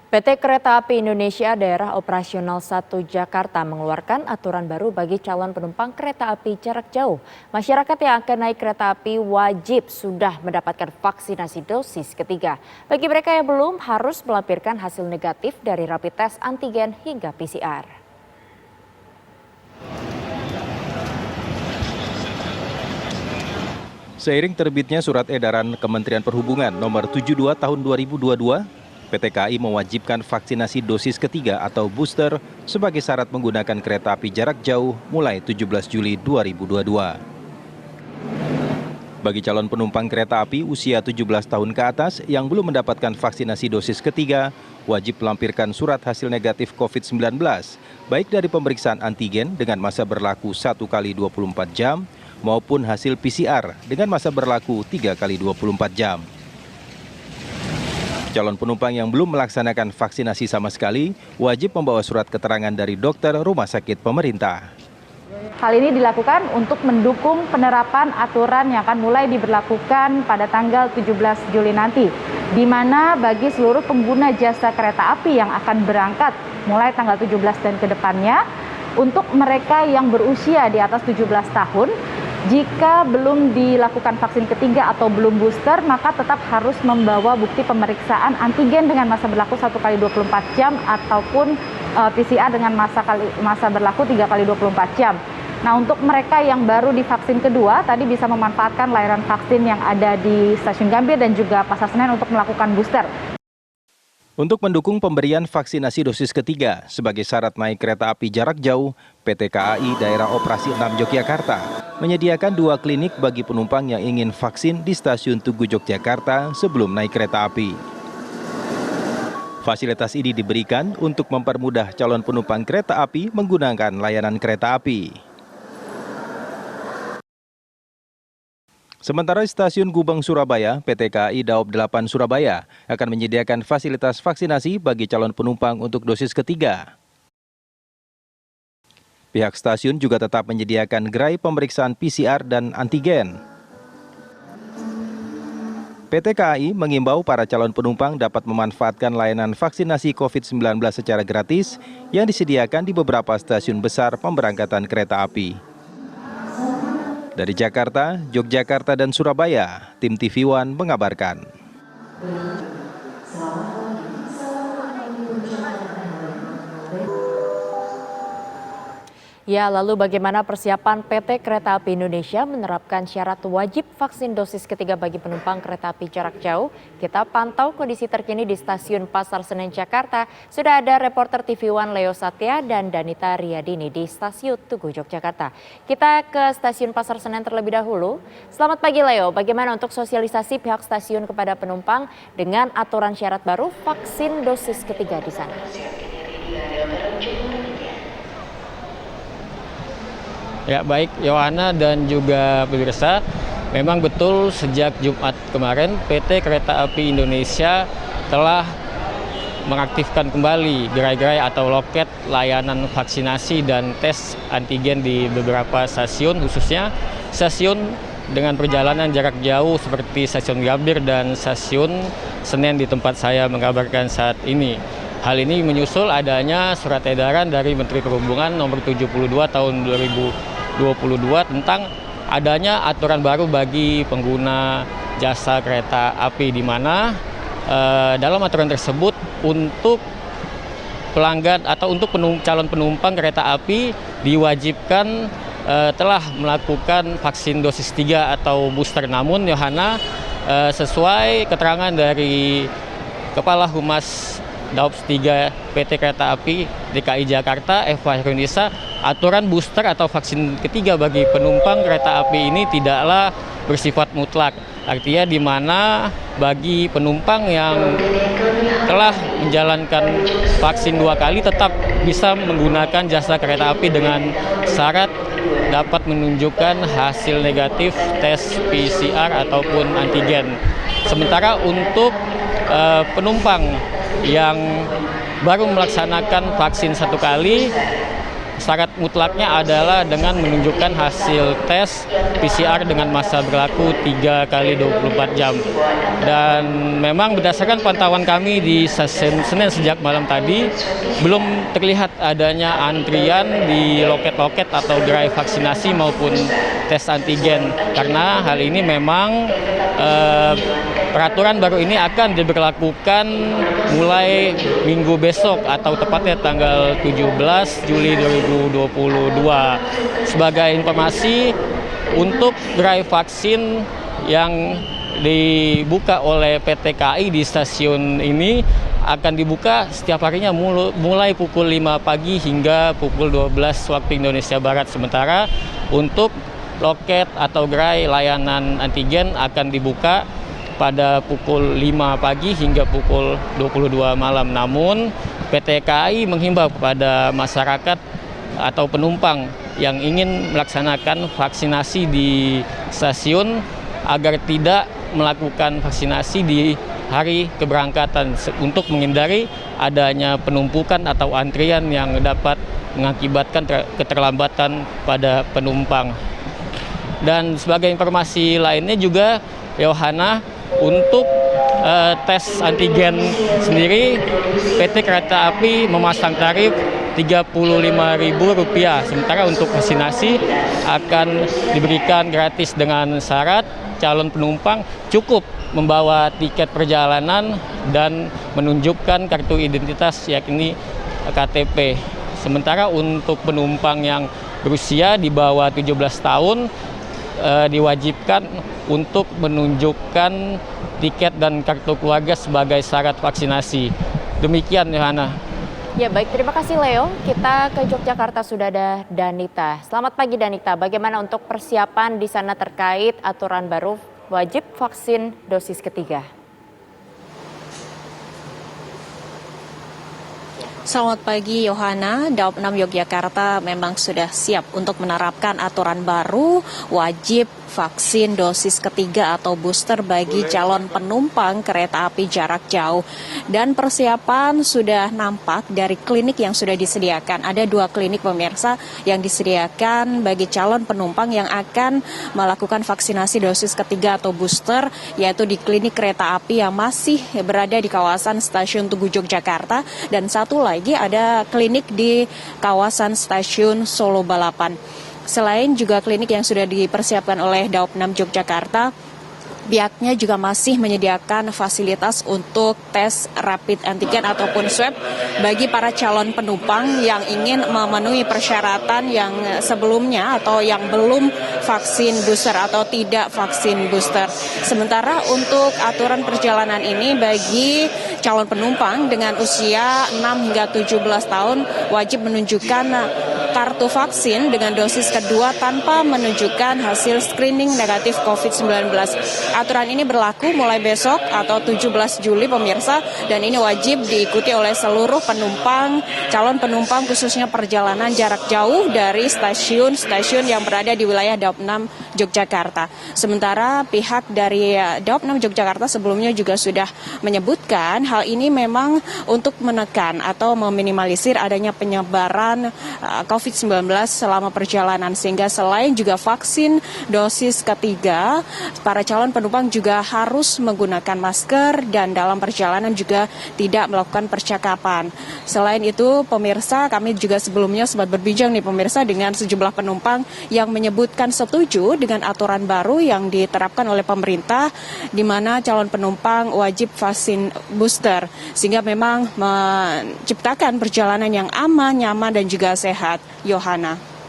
PT Kereta Api Indonesia Daerah Operasional 1 Jakarta mengeluarkan aturan baru bagi calon penumpang kereta api jarak jauh. Masyarakat yang akan naik kereta api wajib sudah mendapatkan vaksinasi dosis ketiga. Bagi mereka yang belum, harus melampirkan hasil negatif dari rapid test antigen hingga PCR. Seiring terbitnya surat edaran Kementerian Perhubungan nomor 72 tahun 2022, PT KAI mewajibkan vaksinasi dosis ketiga atau booster sebagai syarat menggunakan kereta api jarak jauh mulai 17 Juli 2022. Bagi calon penumpang kereta api usia 17 tahun ke atas yang belum mendapatkan vaksinasi dosis ketiga, wajib melampirkan surat hasil negatif COVID-19, baik dari pemeriksaan antigen dengan masa berlaku 1 kali 24 jam, maupun hasil PCR dengan masa berlaku 3 kali 24 jam. Calon penumpang yang belum melaksanakan vaksinasi sama sekali wajib membawa surat keterangan dari dokter rumah sakit pemerintah. Hal ini dilakukan untuk mendukung penerapan aturan yang akan mulai diberlakukan pada tanggal 17 Juli nanti, di mana bagi seluruh pengguna jasa kereta api yang akan berangkat mulai tanggal 17 dan ke depannya, untuk mereka yang berusia di atas 17 tahun, jika belum dilakukan vaksin ketiga atau belum booster, maka tetap harus membawa bukti pemeriksaan antigen dengan masa berlaku 1 kali 24 jam ataupun PCR dengan masa berlaku 3 kali 24 jam. Nah, untuk mereka yang baru divaksin kedua, tadi bisa memanfaatkan layanan vaksin yang ada di Stasiun Gambir dan juga Pasar Senen untuk melakukan booster. Untuk mendukung pemberian vaksinasi dosis ketiga sebagai syarat naik kereta api jarak jauh, PT KAI Daerah Operasi 6 Yogyakarta menyediakan 2 klinik bagi penumpang yang ingin vaksin di Stasiun Tugu Yogyakarta sebelum naik kereta api. Fasilitas ini diberikan untuk mempermudah calon penumpang kereta api menggunakan layanan kereta api. Sementara di Stasiun Gubeng Surabaya, PT KAI Daop 8 Surabaya akan menyediakan fasilitas vaksinasi bagi calon penumpang untuk dosis ketiga. Pihak stasiun juga tetap menyediakan gerai pemeriksaan PCR dan antigen. PT KAI mengimbau para calon penumpang dapat memanfaatkan layanan vaksinasi COVID-19 secara gratis yang disediakan di beberapa stasiun besar pemberangkatan kereta api. Dari Jakarta, Yogyakarta, dan Surabaya, tim TV One mengabarkan. Ya, lalu bagaimana persiapan PT Kereta Api Indonesia menerapkan syarat wajib vaksin dosis ketiga bagi penumpang kereta api jarak jauh? Kita pantau kondisi terkini di Stasiun Pasar Senen, Jakarta. Sudah ada reporter TV One Leo Satya dan Danita Riyadini di Stasiun Tugu Yogyakarta. Kita ke Stasiun Pasar Senen terlebih dahulu. Selamat pagi Leo, bagaimana untuk sosialisasi pihak stasiun kepada penumpang dengan aturan syarat baru vaksin dosis ketiga di sana? Ya, baik Yohana dan juga pemirsa, memang betul sejak Jumat kemarin PT Kereta Api Indonesia telah mengaktifkan kembali gerai-gerai atau loket layanan vaksinasi dan tes antigen di beberapa stasiun, khususnya stasiun dengan perjalanan jarak jauh seperti Stasiun Gambir dan Stasiun Senen di tempat saya mengabarkan saat ini. Hal ini menyusul adanya surat edaran dari Menteri Perhubungan nomor 72 tahun 2022 tentang adanya aturan baru bagi pengguna jasa kereta api, di mana dalam aturan tersebut untuk pelanggan atau untuk calon penumpang kereta api diwajibkan telah melakukan vaksin dosis 3 atau booster. Namun Yohana, sesuai keterangan dari Kepala Humas Daop 3 PT Kereta Api DKI Jakarta, Eva Herunisa, aturan booster atau vaksin ketiga bagi penumpang kereta api ini tidaklah bersifat mutlak. Artinya di mana bagi penumpang yang telah menjalankan vaksin 2 kali tetap bisa menggunakan jasa kereta api dengan syarat dapat menunjukkan hasil negatif tes PCR ataupun antigen. Sementara untuk penumpang yang baru melaksanakan vaksin 1 kali, syarat mutlaknya adalah dengan menunjukkan hasil tes PCR dengan masa berlaku 3 kali 24 jam. Dan memang berdasarkan pantauan kami di stasiun Senen sejak malam tadi, belum terlihat adanya antrian di loket-loket atau gerai vaksinasi maupun tes antigen. Karena hal ini memang peraturan baru ini akan diberlakukan mulai minggu besok atau tepatnya tanggal 17 Juli 2022. Sebagai informasi, untuk gerai vaksin yang dibuka oleh PT KAI di stasiun ini akan dibuka setiap harinya mulai pukul 5 pagi hingga pukul 12 waktu Indonesia Barat. Sementara untuk loket atau gerai layanan antigen akan dibuka pada pukul 5 pagi hingga pukul 22 malam. Namun PT KAI menghimbau kepada masyarakat atau penumpang yang ingin melaksanakan vaksinasi di stasiun agar tidak melakukan vaksinasi di hari keberangkatan untuk menghindari adanya penumpukan atau antrian yang dapat mengakibatkan keterlambatan pada penumpang. Dan sebagai informasi lainnya juga, Yohana, untuk tes antigen sendiri PT Kereta Api memasang tarif Rp35.000. Sementara untuk vaksinasi akan diberikan gratis dengan syarat calon penumpang cukup membawa tiket perjalanan dan menunjukkan kartu identitas yakni KTP. Sementara untuk penumpang yang berusia di bawah 17 tahun diwajibkan untuk menunjukkan tiket dan kartu keluarga sebagai syarat vaksinasi. Demikian, Yohana. Ya baik, terima kasih Leo. Kita ke Yogyakarta sudah ada Danita. Selamat pagi Danita, bagaimana untuk persiapan di sana terkait aturan baru wajib vaksin dosis ketiga? Selamat pagi Yohana, Daop 6 Yogyakarta memang sudah siap untuk menerapkan aturan baru wajib vaksin dosis ketiga atau booster bagi calon penumpang kereta api jarak jauh. Dan persiapan sudah nampak dari klinik yang sudah disediakan. Ada 2 klinik pemirsa yang disediakan bagi calon penumpang yang akan melakukan vaksinasi dosis ketiga atau booster, yaitu di klinik kereta api yang masih berada di kawasan Stasiun Tugu Yogyakarta, dan satu lagi ada klinik di kawasan Stasiun Solo Balapan. Selain juga klinik yang sudah dipersiapkan oleh Daop 6 Yogyakarta, pihaknya juga masih menyediakan fasilitas untuk tes rapid antigen ataupun swab bagi para calon penumpang yang ingin memenuhi persyaratan yang sebelumnya atau yang belum vaksin booster atau tidak vaksin booster. Sementara untuk aturan perjalanan ini bagi calon penumpang dengan usia 6 hingga 17 tahun wajib menunjukkan kartu vaksin dengan dosis kedua tanpa menunjukkan hasil screening negatif COVID-19. Aturan ini berlaku mulai besok atau 17 Juli pemirsa, dan ini wajib diikuti oleh seluruh penumpang, calon penumpang khususnya perjalanan jarak jauh dari stasiun-stasiun yang berada di wilayah Daop 6 Yogyakarta. Sementara pihak dari Daop 6 Yogyakarta sebelumnya juga sudah menyebutkan hal ini memang untuk menekan atau meminimalisir adanya penyebaran COVID-19 selama perjalanan, sehingga selain juga vaksin dosis ketiga, para calon penumpang juga harus menggunakan masker dan dalam perjalanan juga tidak melakukan percakapan. Selain itu pemirsa, kami juga sebelumnya sempat berbincang nih pemirsa dengan sejumlah penumpang yang menyebutkan setuju dengan aturan baru yang diterapkan oleh pemerintah, di mana calon penumpang wajib vaksin booster, sehingga memang menciptakan perjalanan yang aman, nyaman dan juga sehat. Yohana.